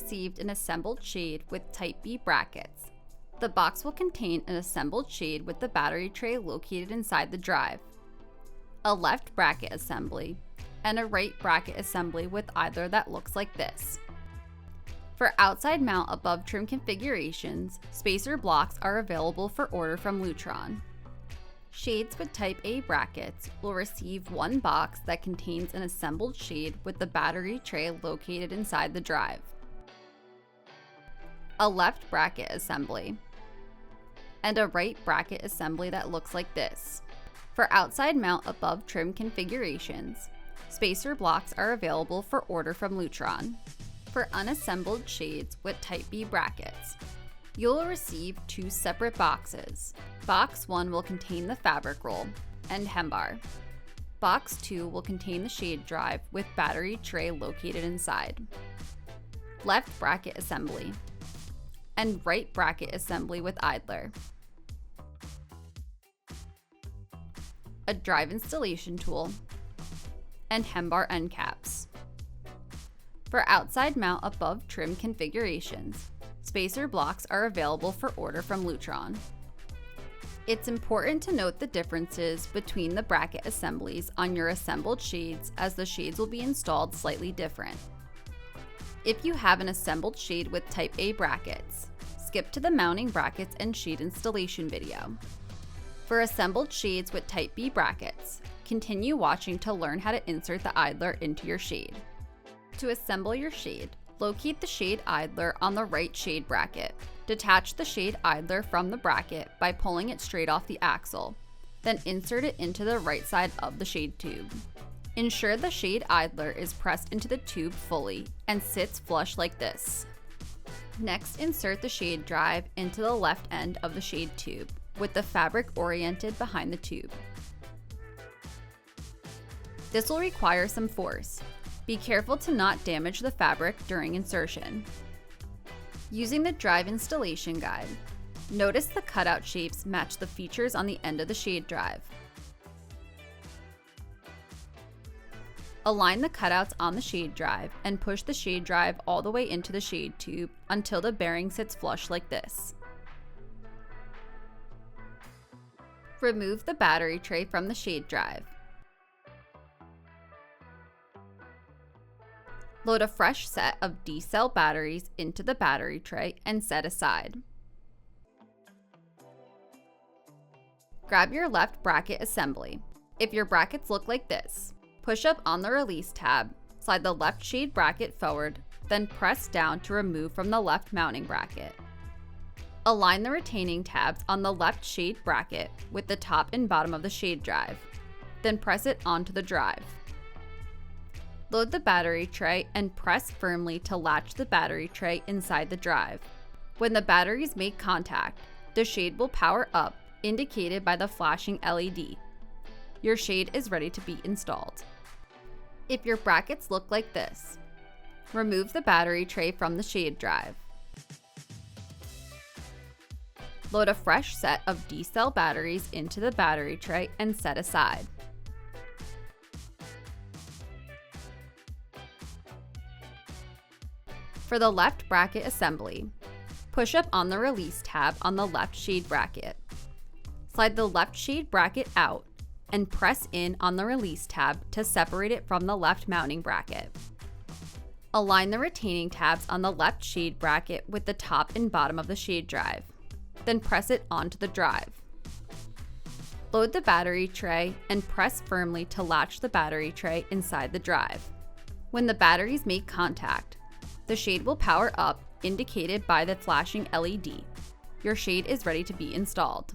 received an assembled shade with Type B brackets. The box will contain an assembled shade with the battery tray located inside the drive, a left bracket assembly, and a right bracket assembly with either that looks like this. For outside mount above trim configurations, spacer blocks are available for order from Lutron. Shades with Type A brackets will receive one box that contains an assembled shade with the battery tray located inside the drive, a left bracket assembly, and a right bracket assembly that looks like this. For outside mount above trim configurations, spacer blocks are available for order from Lutron. For unassembled shades with Type B brackets, you will receive two separate boxes. Box 1 will contain the fabric roll and hem bar. Box 2 will contain the shade drive with battery tray located inside, left bracket assembly, and right bracket assembly with idler, a drive installation tool, and hem bar end caps. For outside mount above trim configurations, spacer blocks are available for order from Lutron. It's important to note the differences between the bracket assemblies on your assembled shades, as the shades will be installed slightly different. If you have an assembled shade with Type A brackets, skip to the mounting brackets and shade installation video. For assembled shades with Type B brackets, continue watching to learn how to insert the idler into your shade. To assemble your shade, locate the shade idler on the right shade bracket. Detach the shade idler from the bracket by pulling it straight off the axle, then insert it into the right side of the shade tube. Ensure the shade idler is pressed into the tube fully and sits flush like this. Next, insert the shade drive into the left end of the shade tube, with the fabric oriented behind the tube. This will require some force. Be careful to not damage the fabric during insertion. Using the drive installation guide, notice the cutout shapes match the features on the end of the shade drive. Align the cutouts on the shade drive and push the shade drive all the way into the shade tube until the bearing sits flush like this. Remove the battery tray from the shade drive. Load a fresh set of D-cell batteries into the battery tray and set aside. Grab your left bracket assembly. If your brackets look like this, push up on the release tab, slide the left shade bracket forward, then press down to remove from the left mounting bracket. Align the retaining tabs on the left shade bracket with the top and bottom of the shade drive, then press it onto the drive. Load the battery tray and press firmly to latch the battery tray inside the drive. When the batteries make contact, the shade will power up, indicated by the flashing LED. Your shade is ready to be installed. If your brackets look like this, remove the battery tray from the shade drive. Load a fresh set of D-cell batteries into the battery tray and set aside. For the left bracket assembly, push up on the release tab on the left shade bracket. Slide the left shade bracket out and press in on the release tab to separate it from the left mounting bracket. Align the retaining tabs on the left shade bracket with the top and bottom of the shade drive, then press it onto the drive. Load the battery tray and press firmly to latch the battery tray inside the drive. When the batteries make contact, the shade will power up, indicated by the flashing LED. Your shade is ready to be installed.